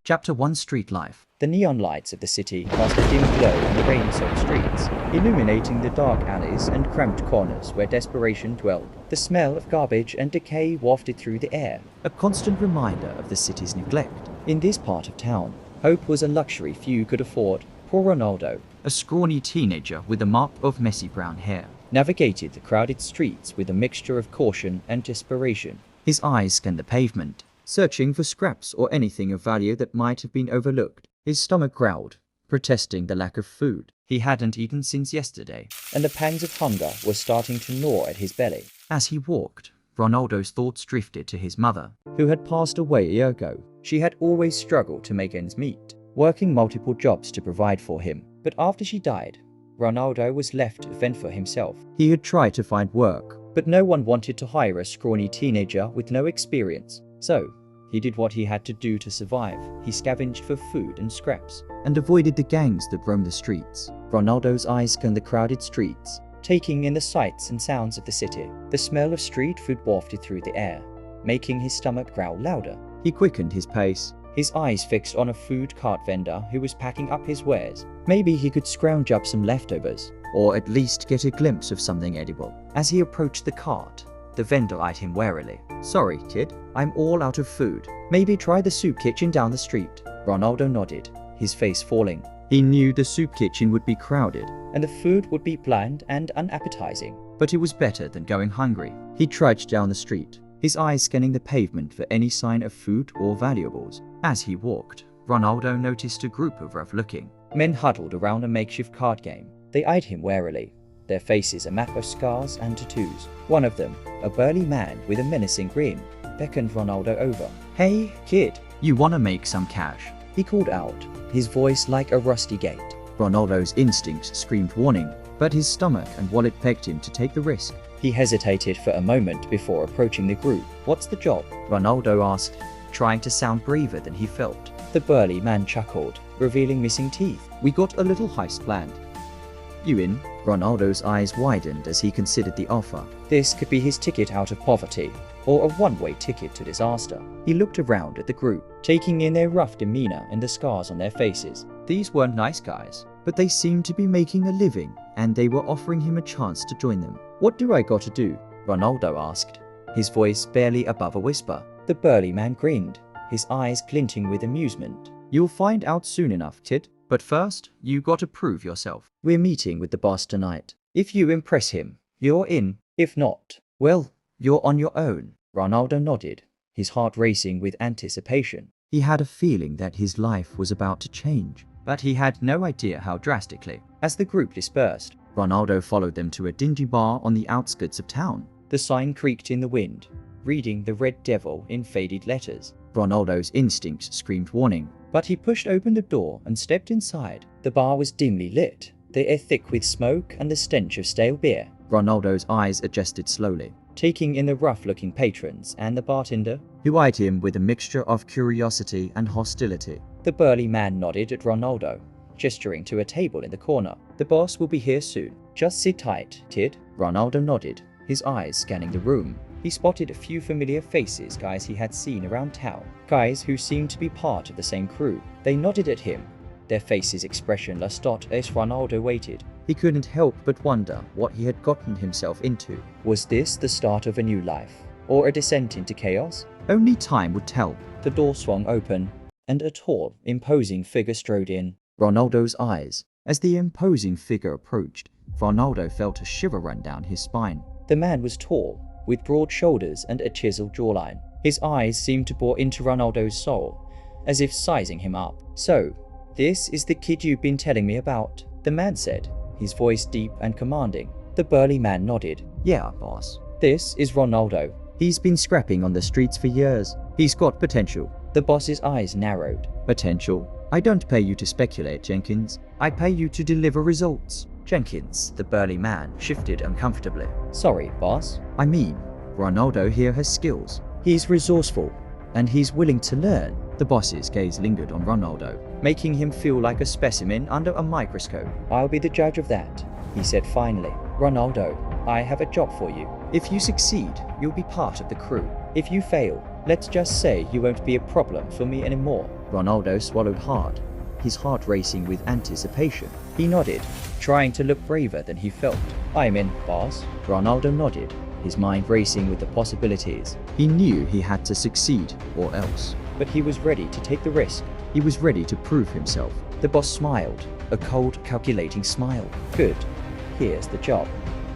Chapter 1 Street Life. The neon lights of the city cast a dim glow on the rain-soaked streets, illuminating the dark alleys and cramped corners where desperation dwelled. The smell of garbage and decay wafted through the air, A constant reminder of the city's neglect. in this part of town. Hope was a luxury few could afford. Poor Ronaldo A scrawny teenager with a mop of messy brown hair. navigated the crowded streets with a mixture of caution and desperation. His eyes scanned the pavement, searching for scraps or anything of value that might have been overlooked. His stomach growled, protesting the lack of food. He hadn't eaten since yesterday. And the pangs of hunger were starting to gnaw at his belly. As he walked, Ronaldo's thoughts drifted to his mother. Who had passed away a year ago. She had always struggled to make ends meet, working multiple jobs to provide for him. But after she died, Ronaldo was left to fend for himself. He had tried to find work, But no one wanted to hire a scrawny teenager with no experience. So, he did what he had to do to survive. He scavenged for food and scraps. and avoided the gangs that roamed the streets. Ronaldo's eyes scanned the crowded streets, taking in the sights and sounds of the city. The smell of street food wafted through the air, making his stomach growl louder. He quickened his pace. His eyes fixed on a food cart vendor who was packing up his wares. Maybe he could scrounge up some leftovers. Or at least get a glimpse of something edible. As he approached the cart, the vendor eyed him warily. "Sorry, kid, I'm all out of food. Maybe try the soup kitchen down the street." Ronaldo nodded, his face falling, He knew the soup kitchen would be crowded, and the food would be bland and unappetizing. but it was better than going hungry. He trudged down the street, his eyes scanning the pavement for any sign of food or valuables. As he walked, Ronaldo noticed a group of rough-looking. Men huddled around a makeshift card game. They eyed him warily, their faces a map of scars and tattoos. One of them, a burly man with a menacing grin, beckoned Ronaldo over. "Hey, kid," "You wanna make some cash?" he called out, his voice like a rusty gate. Ronaldo's instincts screamed warning, but his stomach and wallet begged him to take the risk. He hesitated for a moment before approaching the group. "What's the job?" Ronaldo asked, trying to sound braver than he felt. The burly man chuckled, revealing missing teeth. "We got a little heist planned. You in?" Ronaldo's eyes widened as he considered the offer. This could be his ticket out of poverty, or a one-way ticket to disaster. He looked around at the group, taking in their rough demeanor and the scars on their faces. These weren't nice guys, but they seemed to be making a living, and they were offering him a chance to join them. "What do I got to do?" Ronaldo asked, his voice barely above a whisper. The burly man grinned, his eyes glinting with amusement. "You'll find out soon enough, kid. But first, you gotta prove yourself." "We're meeting with the boss tonight. If you impress him, you're in. If not, well, you're on your own." Ronaldo nodded, his heart racing with anticipation. He had a feeling that his life was about to change, but he had no idea how drastically. As the group dispersed, Ronaldo followed them to a dingy bar on the outskirts of town. the sign creaked in the wind, reading the Red Devil in faded letters. Ronaldo's instincts screamed warning. But he pushed open the door and stepped inside. The bar was dimly lit, the air thick with smoke and the stench of stale beer. Ronaldo's eyes adjusted slowly, Taking in the rough-looking patrons and the bartender, who eyed him with a mixture of curiosity and hostility. the burly man nodded at Ronaldo, gesturing to a table in the corner. "The boss will be here soon. Just sit tight, kid." Ronaldo nodded, his eyes scanning the room. He spotted a few familiar faces, guys he had seen around town, guys who seemed to be part of the same crew. They nodded at him, their faces expressionless as Ronaldo waited. He couldn't help but wonder what he had gotten himself into. Was this the start of a new life, or a descent into chaos? Only time would tell. The door swung open, and a tall, imposing figure strode in. Ronaldo's eyes. As the imposing figure approached, Ronaldo felt a shiver run down his spine. The man was tall, with broad shoulders and a chiseled jawline. His eyes seemed to bore into Ronaldo's soul, as if sizing him up. "So, this is the kid you've been telling me about," the man said, his voice deep and commanding. The burly man nodded. "Yeah, boss. "This is Ronaldo." He's been scrapping on the streets for years. He's got potential." The boss's eyes narrowed. "Potential? I don't pay you to speculate, Jenkins. I pay you to deliver results." Jenkins, the burly man, shifted uncomfortably. "Sorry, boss." I mean, Ronaldo here has skills. "He's resourceful, and he's willing to learn." The boss's gaze lingered on Ronaldo, making him feel like a specimen under a microscope. "I'll be the judge of that," he said finally. "Ronaldo, I have a job for you. If you succeed, you'll be part of the crew. If you fail, let's just say you won't be a problem for me anymore." Ronaldo swallowed hard, his heart racing with anticipation. He nodded, trying to look braver than he felt. "I'm in, boss." Ronaldo nodded, his mind racing with the possibilities. He knew he had to succeed or else. But he was ready to take the risk. He was ready to prove himself. The boss smiled, a cold, calculating smile. "Good. Here's the job.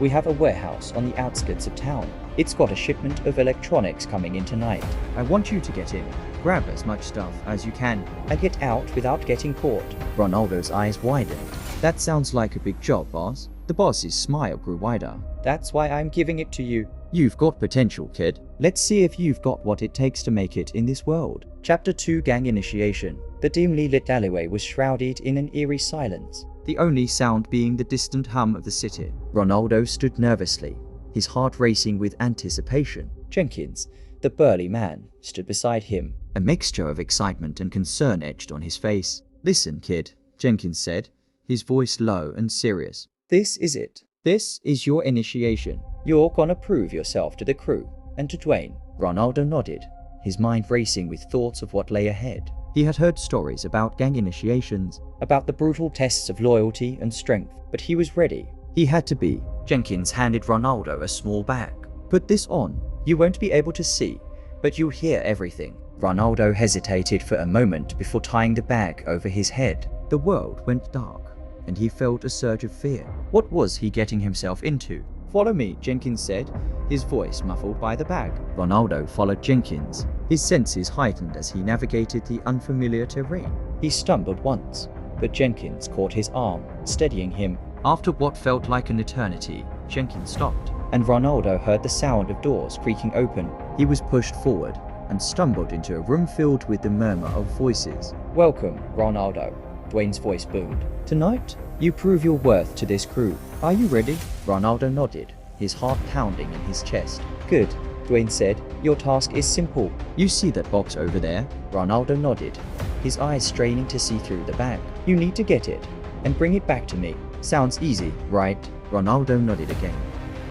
We have a warehouse on the outskirts of town. It's got a shipment of electronics coming in tonight. I want you to get in, grab as much stuff as you can, And get out without getting caught." Ronaldo's eyes widened. That sounds like a big job, boss. The boss's smile grew wider. "That's why I'm giving it to you. You've got potential, kid. Let's see if you've got what it takes to make it in this world. Chapter 2 Gang Initiation. The dimly lit alleyway was shrouded in an eerie silence. The only sound being the distant hum of the city. Ronaldo stood nervously, his heart racing with anticipation. Jenkins, the burly man, stood beside him. A mixture of excitement and concern etched on his face. "Listen, kid," Jenkins said, his voice low and serious. "This is it. This is your initiation. You're gonna prove yourself to the crew and to Dwayne." Ronaldo nodded, his mind racing with thoughts of what lay ahead. He had heard stories about gang initiations, about the brutal tests of loyalty and strength, but he was ready. He had to be. Jenkins handed Ronaldo a small bag. "Put this on. You won't be able to see, but you'll hear everything." Ronaldo hesitated for a moment before tying the bag over his head. The world went dark, and he felt a surge of fear. What was he getting himself into? "Follow me," Jenkins said, his voice muffled by the bag. Ronaldo followed Jenkins, his senses heightened as he navigated the unfamiliar terrain. He stumbled once, but Jenkins caught his arm, steadying him. After what felt like an eternity, Jenkins stopped, and Ronaldo heard the sound of doors creaking open. He was pushed forward and stumbled into a room filled with the murmur of voices. "Welcome, Ronaldo," Dwayne's voice boomed. "Tonight, you prove your worth to this crew. Are you ready?" Ronaldo nodded, his heart pounding in his chest. "Good," Dwayne said. "Your task is simple." "You see that box over there?" Ronaldo nodded, his eyes straining to see through the bag. "You need to get it and bring it back to me." "Sounds easy, right?" Ronaldo nodded again,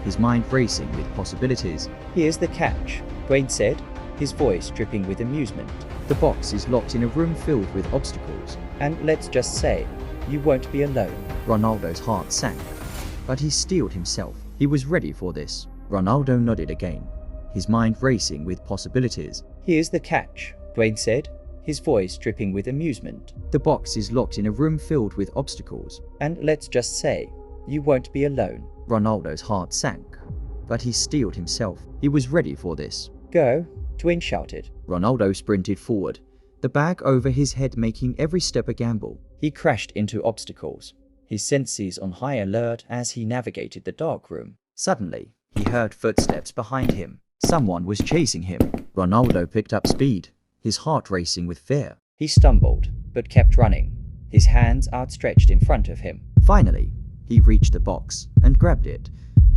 his mind racing with possibilities. "Here's the catch," Dwayne said, his voice dripping with amusement. "The box is locked in a room filled with obstacles. And let's just say, you won't be alone." Ronaldo's heart sank, but he steeled himself. He was ready for this. Ronaldo nodded again, his mind racing with possibilities. "Here's the catch," Dwayne said, his voice dripping with amusement. "The box is locked in a room filled with obstacles. And let's just say, you won't be alone." Ronaldo's heart sank, but he steeled himself. He was ready for this. "Go," Dwayne shouted. Ronaldo sprinted forward, the bag over his head making every step a gamble. He crashed into obstacles, his senses on high alert as he navigated the dark room. Suddenly, he heard footsteps behind him. Someone was chasing him. Ronaldo picked up speed, his heart racing with fear. He stumbled, but kept running, his hands outstretched in front of him. Finally, he reached the box and grabbed it,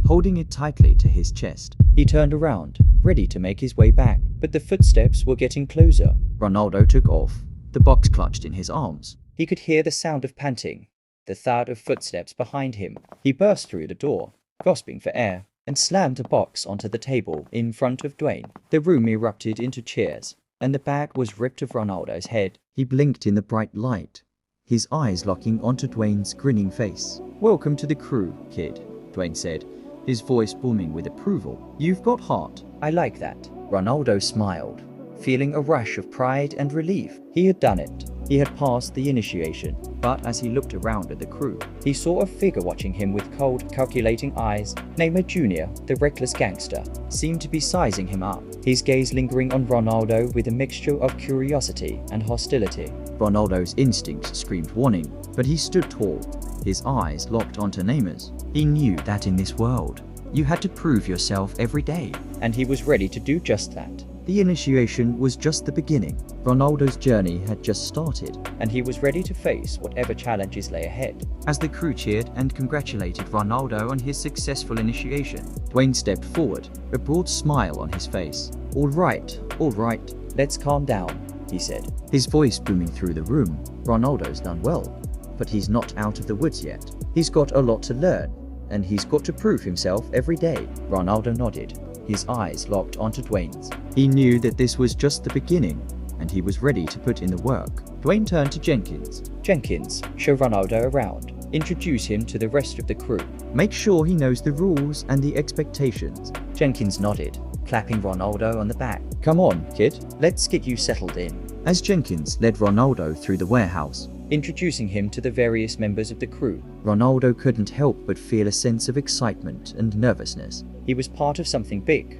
holding it tightly to his chest. He turned around, ready to make his way back, but the footsteps were getting closer. Ronaldo took off, the box clutched in his arms. He could hear the sound of panting, the thud of footsteps behind him. He burst through the door, gasping for air, and slammed the box onto the table in front of Dwayne. The room erupted into cheers, and the bag was ripped of Ronaldo's head. He blinked in the bright light, his eyes locking onto Dwayne's grinning face. "Welcome to the crew, kid," Dwayne said, his voice booming with approval. "You've got heart." "I like that." Ronaldo smiled, feeling a rush of pride and relief. He had done it. He had passed the initiation. But as he looked around at the crew, he saw a figure watching him with cold, calculating eyes. Neymar Jr., the reckless gangster, seemed to be sizing him up, his gaze lingering on Ronaldo with a mixture of curiosity and hostility. Ronaldo's instincts screamed warning, but he stood tall, his eyes locked onto Neymar's. He knew that in this world, you had to prove yourself every day. And he was ready to do just that. The initiation was just the beginning. Ronaldo's journey had just started, and he was ready to face whatever challenges lay ahead. As the crew cheered and congratulated Ronaldo on his successful initiation, Dwayne stepped forward, a broad smile on his face. All right, let's calm down," he said, his voice booming through the room. "Ronaldo's done well, but he's not out of the woods yet. He's got a lot to learn, and he's got to prove himself every day." Ronaldo nodded, his eyes locked onto Dwayne's. He knew that this was just the beginning. and he was ready to put in the work. Dwayne turned to Jenkins. Jenkins, show Ronaldo around. Introduce him to the rest of the crew. Make sure he knows the rules and the expectations. Jenkins nodded, clapping Ronaldo on the back. Come on, kid. Let's get you settled in. As Jenkins led Ronaldo through the warehouse, Introducing him to the various members of the crew. Ronaldo couldn't help but feel a sense of excitement and nervousness. He was part of something big,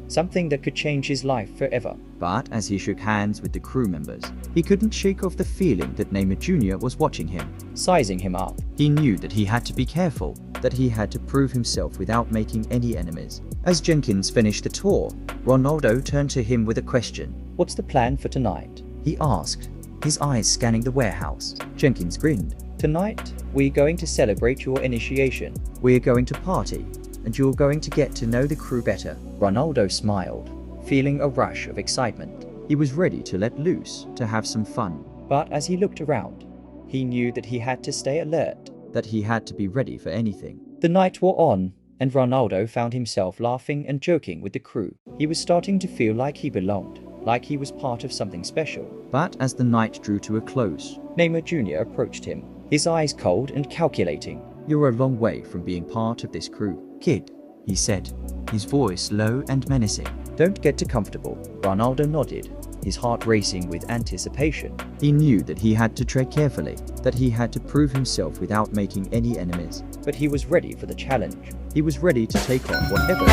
something that could change his life forever. But as he shook hands with the crew members, he couldn't shake off the feeling that Neymar Jr. was watching him, Sizing him up. He knew that he had to be careful, that he had to prove himself without making any enemies. As Jenkins finished the tour, Ronaldo turned to him with a question. What's the plan for tonight? He asked, his eyes scanning the warehouse. Jenkins grinned. Tonight, we're going to celebrate your initiation. We're going to party, and you're going to get to know the crew better. Ronaldo smiled, feeling a rush of excitement. He was ready to let loose, to have some fun. But as he looked around, he knew that he had to stay alert, that he had to be ready for anything. The night wore on, and Ronaldo found himself laughing and joking with the crew. He was starting to feel like he belonged, like he was part of something special. But as the night drew to a close, Neymar Jr. approached him, his eyes cold and calculating. You're a long way from being part of this crew, kid, he said, his voice low and menacing. Don't get too comfortable. Ronaldo nodded, his heart racing with anticipation. He knew that he had to tread carefully, that he had to prove himself without making any enemies. But he was ready for the challenge. He was ready to take on whatever.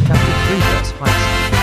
Chapter 3 verse Heist.